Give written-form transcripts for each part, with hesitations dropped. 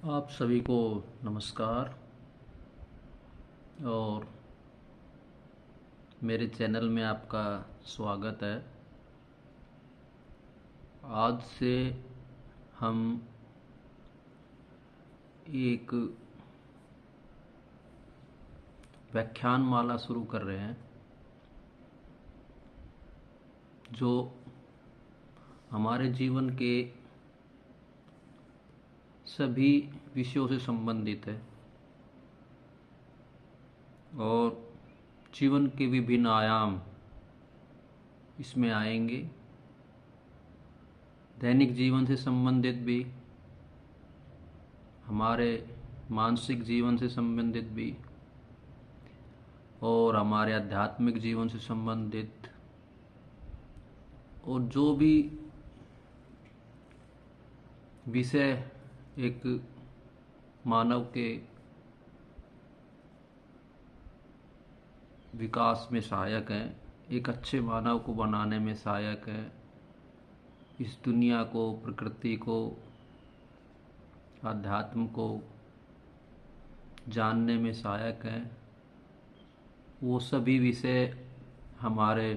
आप सभी को नमस्कार। और मेरे चैनल में आपका स्वागत है। आज से हम एक व्याख्यान माला शुरू कर रहे हैं जो हमारे जीवन के सभी विषयों से संबंधित है और जीवन के विभिन्न आयाम इसमें आएंगे। दैनिक जीवन से संबंधित भी, हमारे मानसिक जीवन से संबंधित भी और हमारे आध्यात्मिक जीवन से संबंधित, और जो भी विषय एक मानव के विकास में सहायक हैं, एक अच्छे मानव को बनाने में सहायक है, इस दुनिया को, प्रकृति को, आध्यात्म को जानने में सहायक है, वो सभी विषय हमारे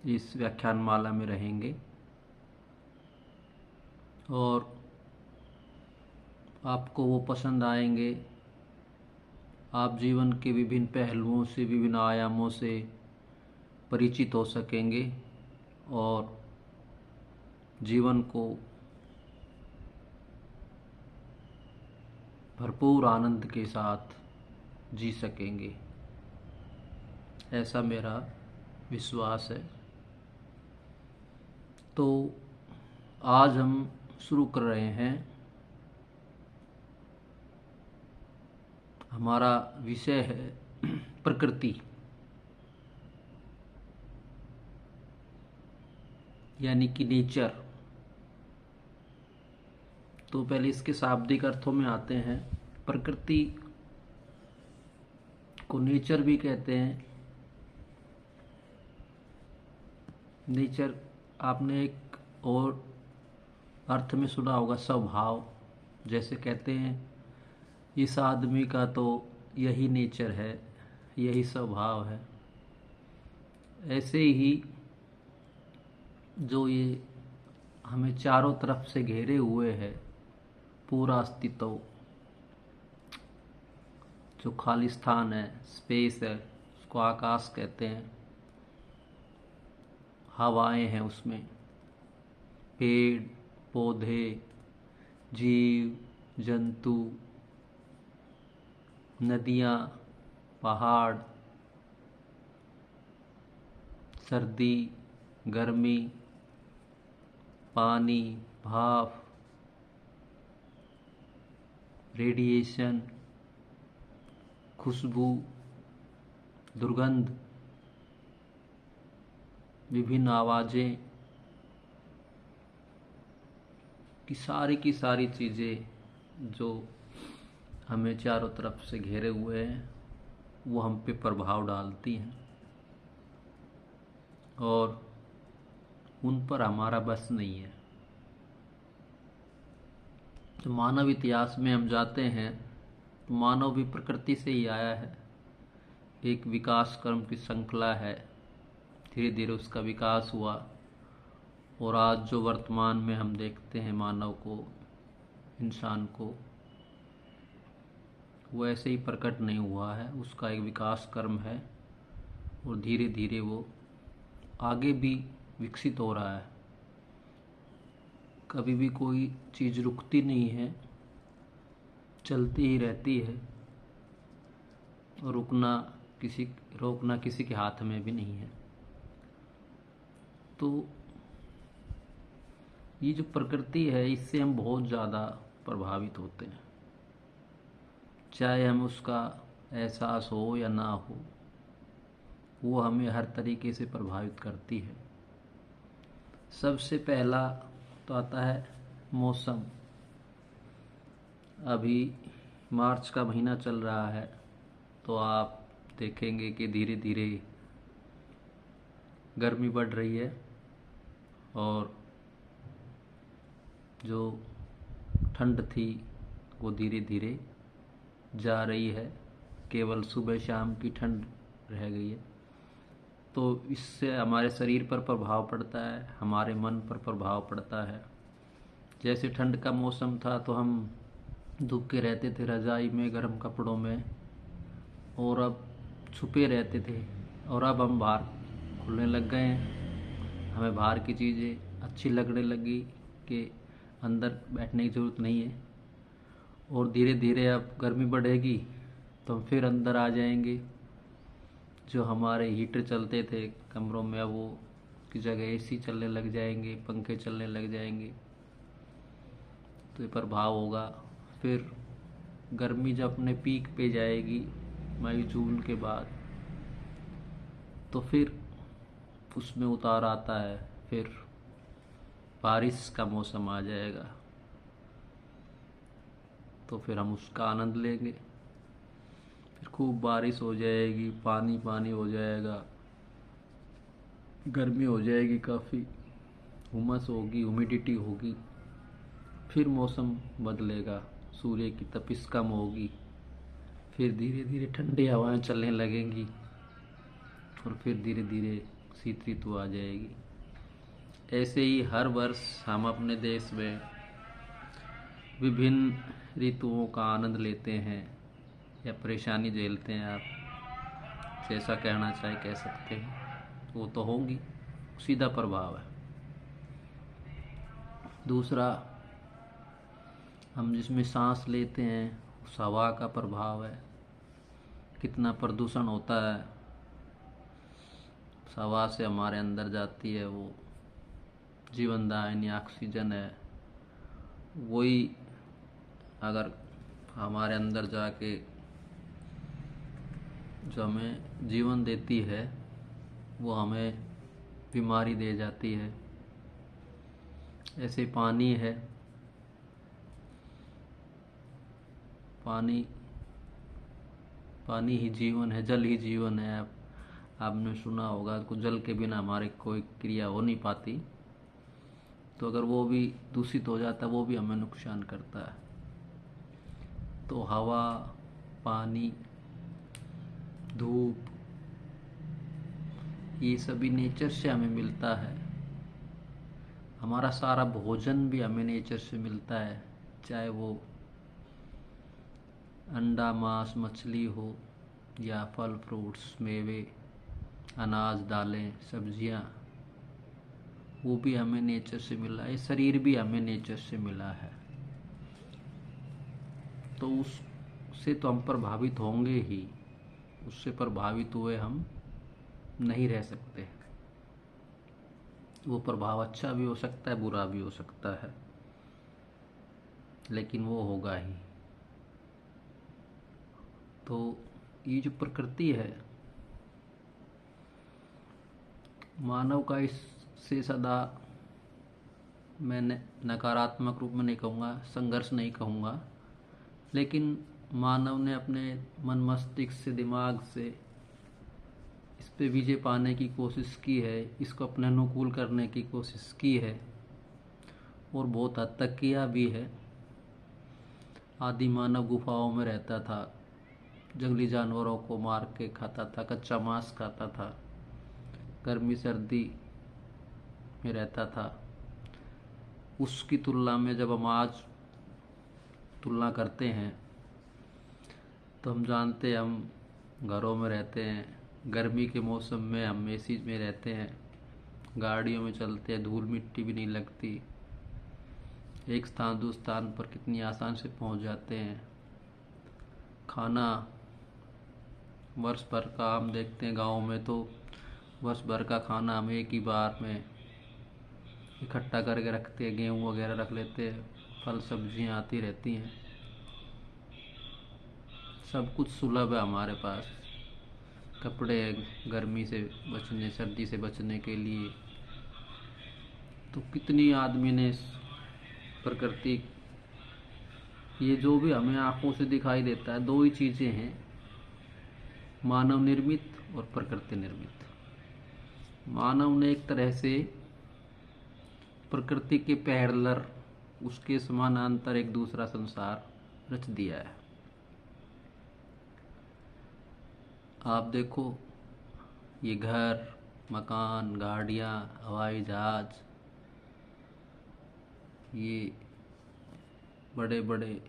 इस व्याख्यानमाला में रहेंगे। और आपको वो पसंद आएंगे। आप जीवन के विभिन्न पहलुओं से, विभिन्न आयामों से परिचित हो सकेंगे और जीवन को भरपूर आनंद के साथ जी सकेंगे, ऐसा मेरा विश्वास है। तो आज हम शुरू कर रहे हैं। हमारा विषय है प्रकृति, यानी कि नेचर। तो पहले इसके शाब्दिक अर्थों में आते हैं। प्रकृति को नेचर भी कहते हैं। नेचर आपने एक और अर्थ में सुना होगा, स्वभाव। जैसे कहते हैं इस आदमी का तो यही नेचर है, यही स्वभाव है। ऐसे ही जो ये हमें चारों तरफ से घेरे हुए है, पूरा अस्तित्व, जो खालिस्तान है, स्पेस है, उसको आकाश कहते हैं। हवाएं हैं उसमें, पेड़ पौधे, जीव जंतु, नदियाँ, पहाड़, सर्दी गर्मी, पानी, भाप, रेडिएशन, खुशबू, दुर्गंध, विभिन्न आवाज़ें की सारी चीज़ें जो हमें चारों तरफ से घेरे हुए हैं, वो हम पे प्रभाव डालती हैं और उन पर हमारा बस नहीं है। तो मानव इतिहास में हम जाते हैं तो मानव भी प्रकृति से ही आया है। एक विकास क्रम की श्रृंखला है, धीरे धीरे उसका विकास हुआ और आज जो वर्तमान में हम देखते हैं मानव को, इंसान को, वो ऐसे ही प्रकट नहीं हुआ है। उसका एक विकास क्रम है और धीरे धीरे वो आगे भी विकसित हो रहा है। कभी भी कोई चीज़ रुकती नहीं है, चलती ही रहती है और रोकना किसी के हाथ में भी नहीं है। तो ये जो प्रकृति है, इससे हम बहुत ज़्यादा प्रभावित होते हैं, चाहे हम उसका एहसास हो या ना हो, वो हमें हर तरीके से प्रभावित करती है। सबसे पहला तो आता है मौसम। अभी मार्च का महीना चल रहा है तो आप देखेंगे कि धीरे धीरे गर्मी बढ़ रही है और जो ठंड थी वो धीरे धीरे जा रही है, केवल सुबह शाम की ठंड रह गई है। तो इससे हमारे शरीर पर प्रभाव पड़ता है, हमारे मन पर प्रभाव पड़ता है। जैसे ठंड का मौसम था तो हम दुब के रहते थे रज़ाई में, गर्म कपड़ों में, और अब छुपे रहते थे, और अब हम बाहर खुलने लग गए हैं। हमें बाहर की चीज़ें अच्छी लगने लगी कि अंदर बैठने की ज़रूरत नहीं है, और धीरे धीरे अब गर्मी बढ़ेगी तो हम फिर अंदर आ जाएंगे। जो हमारे हीटर चलते थे कमरों में, अब वो की जगह एसी चलने लग जाएंगे, पंखे चलने लग जाएंगे। तो ये प्रभाव होगा। फिर गर्मी जब अपने पीक पे जाएगी मई जून के बाद, तो फिर उसमें उतार आता है, फिर बारिश का मौसम आ जाएगा, तो फिर हम उसका आनंद लेंगे। फिर खूब बारिश हो जाएगी, पानी पानी हो जाएगा, गर्मी हो जाएगी, काफ़ी हुमस होगी, ह्यूमिडिटी होगी। फिर मौसम बदलेगा, सूर्य की तपिश कम होगी, फिर धीरे धीरे ठंडी हवाएं चलने लगेंगी, और फिर धीरे धीरे शीत ऋतु आ जाएगी। ऐसे ही हर वर्ष हम अपने देश में विभिन्न ऋतुओं का आनंद लेते हैं या परेशानी झेलते हैं। आप जैसा कहना चाहे कह सकते हैं, वो तो होंगी, सीधा प्रभाव है। दूसरा, हम जिसमें सांस लेते हैं उस हवा का प्रभाव है। कितना प्रदूषण होता है, उस हवा से हमारे अंदर जाती है वो जीवनदायिनी ऑक्सीजन है, वही अगर हमारे अंदर जाके जो हमें जीवन देती है वो हमें बीमारी दे जाती है। ऐसे पानी है, पानी पानी ही जीवन है, जल ही जीवन है। आपने सुना होगा कि जल के बिना हमारे कोई क्रिया हो नहीं पाती। तो अगर वो भी दूषित हो जाता है वो भी हमें नुकसान करता है। तो हवा, पानी, धूप, ये सभी नेचर से हमें मिलता है। हमारा सारा भोजन भी हमें नेचर से मिलता है, चाहे वो अंडा, मांस, मछली हो, या फल, फ्रूट्स, मेवे, अनाज, दालें, सब्जियां, वो भी हमें नेचर से मिला है। शरीर भी हमें नेचर से मिला है, तो उससे तो हम प्रभावित होंगे ही। उससे प्रभावित हुए हम नहीं रह सकते। वो प्रभाव अच्छा भी हो सकता है, बुरा भी हो सकता है, लेकिन वो होगा ही। तो ये जो प्रकृति है, मानव का इससे सदा, मैं नकारात्मक रूप में नहीं कहूँगा, संघर्ष नहीं कहूँगा, लेकिन मानव ने अपने मन मस्तिष्क से, दिमाग से इस पे विजय पाने की कोशिश की है, इसको अपने अनुकूल करने की कोशिश की है, और बहुत हद तक किया भी है। आदि मानव गुफाओं में रहता था, जंगली जानवरों को मार के खाता था, कच्चा मांस खाता था, गर्मी सर्दी में रहता था। उसकी तुलना में जब हम आज तुलना करते हैं तो हम जानते हैं, हम घरों में रहते हैं, गर्मी के मौसम में हम एसी में रहते हैं, गाड़ियों में चलते हैं, धूल मिट्टी भी नहीं लगती, एक स्थान दूसरे स्थान पर कितनी आसान से पहुंच जाते हैं। खाना वर्ष भर का हम देखते हैं, गाँव में तो वर्ष भर का खाना हम एक ही बार में इकट्ठा करके रखते हैं, गेहूँ वगैरह रख लेते हैं, फल सब्जियाँ आती रहती हैं, सब कुछ सुलभ है हमारे पास। कपड़े गर्मी से बचने, सर्दी से बचने के लिए। तो कितनी आदमी ने प्रकृति, ये जो भी हमें आंखों से दिखाई देता है, दो ही चीज़ें हैं, मानव निर्मित और प्रकृति निर्मित। मानव ने एक तरह से प्रकृति के पैरेलल उसके समानांतर एक दूसरा संसार रच दिया है। आप देखो, ये घर, मकान, गाड़ियाँ, हवाई जहाज, ये बड़े बड़े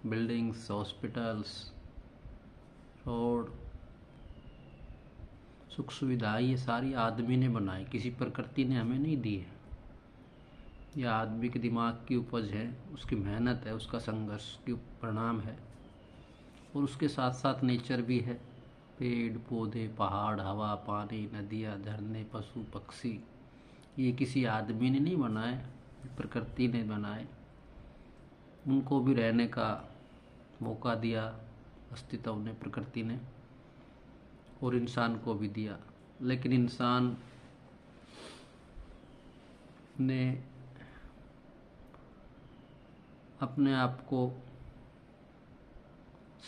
बिल्डिंग्स, हॉस्पिटल्स, रोड, सुख सुविधाएं, ये सारी आदमी ने बनाई, किसी प्रकृति ने हमें नहीं दी है। ये आदमी के दिमाग की उपज है, उसकी मेहनत है, उसका संघर्ष की परिणाम है। और उसके साथ साथ नेचर भी है, पेड़ पौधे, पहाड़, हवा, पानी, नदियाँ, झरने, पशु पक्षी, ये किसी आदमी ने नहीं बनाए, प्रकृति ने बनाए। उनको भी रहने का मौका दिया अस्तित्व ने, प्रकृति ने, और इंसान को भी दिया। लेकिन इंसान ने अपने आप को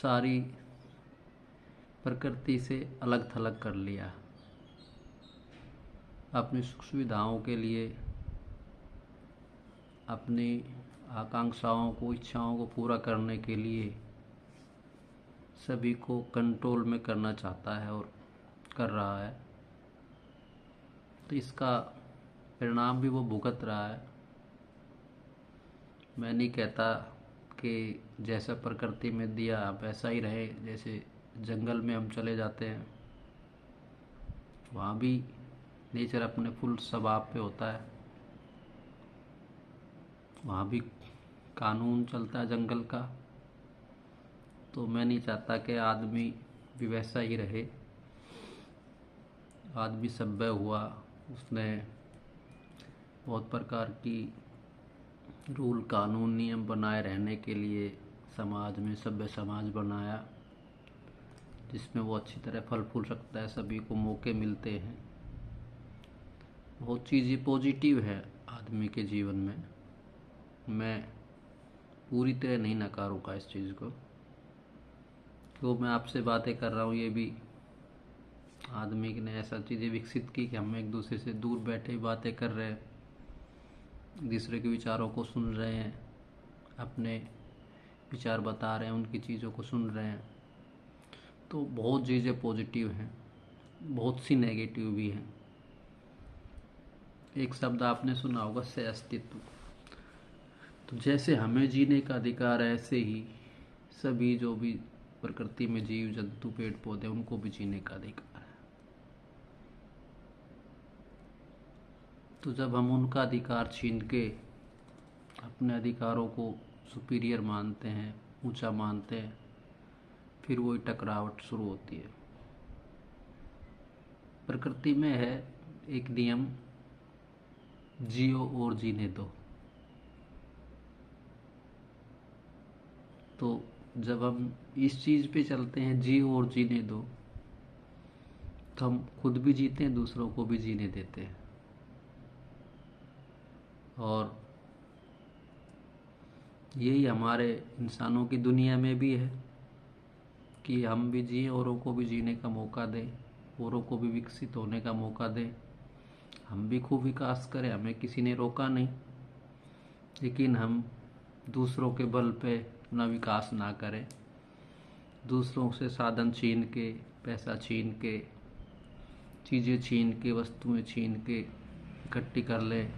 सारी प्रकृति से अलग थलग कर लिया। अपनी सुख सुविधाओं के लिए, अपनी आकांक्षाओं को, इच्छाओं को पूरा करने के लिए सभी को कंट्रोल में करना चाहता है और कर रहा है। तो इसका परिणाम भी वो भुगत रहा है। मैं नहीं कहता कि जैसा प्रकृति में दिया वैसा ही रहे। जैसे जंगल में हम चले जाते हैं, वहाँ भी नेचर अपने फुल स्वभाव पे होता है, वहाँ भी कानून चलता है जंगल का। तो मैं नहीं चाहता कि आदमी भी वैसा ही रहे। आदमी सभ्य हुआ, उसने बहुत प्रकार की रूल, कानून, नियम बनाए रहने के लिए समाज में सभ्य समाज बनाया, जिसमें वो अच्छी तरह फल फूल सकता है, सभी को मौके मिलते हैं। बहुत चीज़ें पॉजिटिव है आदमी के जीवन में। मैं पूरी तरह नहीं नकारूँगा इस चीज़ को। क्यों मैं आपसे बातें कर रहा हूँ, ये भी आदमी ने ऐसा चीज़ें विकसित की कि हम एक दूसरे से दूर बैठे बातें कर रहे हैं, एक दूसरे के विचारों को सुन रहे हैं, अपने विचार बता रहे हैं, उनकी चीज़ों को सुन रहे हैं। तो बहुत चीज़ें पॉजिटिव हैं, बहुत सी नेगेटिव भी हैं। एक शब्द आपने सुना होगा, सह अस्तित्व। तो जैसे हमें जीने का अधिकार है, ऐसे ही सभी जो भी प्रकृति में जीव जंतु, पेड़ पौधे, उनको भी जीने का अधिकार है। तो जब हम उनका अधिकार छीन के अपने अधिकारों को सुपीरियर मानते हैं, ऊंचा मानते हैं, फिर वही टकरावट शुरू होती है। प्रकृति में है एक नियम, जियो और जीने दो। तो जब हम इस चीज़ पे चलते हैं, जियो और जीने दो, तो हम खुद भी जीते हैं, दूसरों को भी जीने देते हैं। और यही हमारे इंसानों की दुनिया में भी है कि हम भी जिए, औरों को भी जीने का मौका दें, औरों को भी विकसित होने का मौका दें। हम भी खूब विकास करें, हमें किसी ने रोका नहीं, लेकिन हम दूसरों के बल पे अपना विकास ना करें। दूसरों से साधन छीन के, पैसा छीन के, चीज़ें छीन के, वस्तुएं छीन के इकट्ठी कर लें,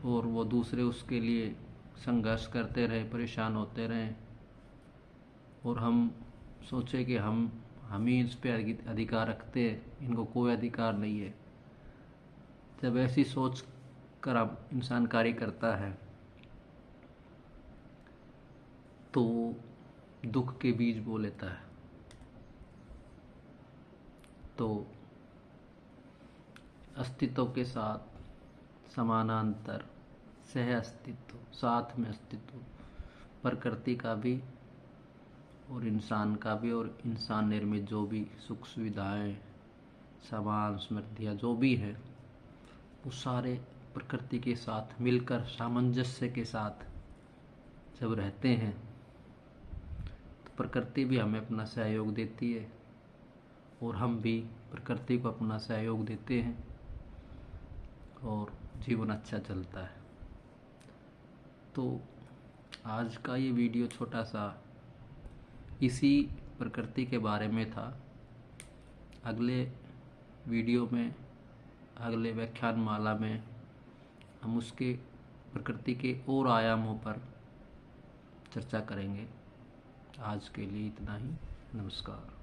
और वो दूसरे उसके लिए संघर्ष करते रहे, परेशान होते रहें, और हम सोचे कि हम ही इस पे अधिकार रखते हैं, इनको कोई अधिकार नहीं है। जब ऐसी सोच कर अब इंसान कार्य करता है, तो दुख के बीज बो लेता है। तो अस्तित्व के साथ समानांतर सह अस्तित्व, साथ में अस्तित्व, प्रकृति का भी और इंसान का भी, और इंसान निर्मित जो भी सुख सुविधाएं, सामान, समृद्धियाँ जो भी है, वो सारे प्रकृति के साथ मिलकर सामंजस्य के साथ जब रहते हैं, तो प्रकृति भी हमें अपना सहयोग देती है, और हम भी प्रकृति को अपना सहयोग देते हैं, और जीवन अच्छा चलता है। तो आज का ये वीडियो छोटा सा इसी प्रकृति के बारे में था। अगले वीडियो में, अगले व्याख्यान माला में हम उसके प्रकृति के और आयामों पर चर्चा करेंगे। आज के लिए इतना ही। नमस्कार।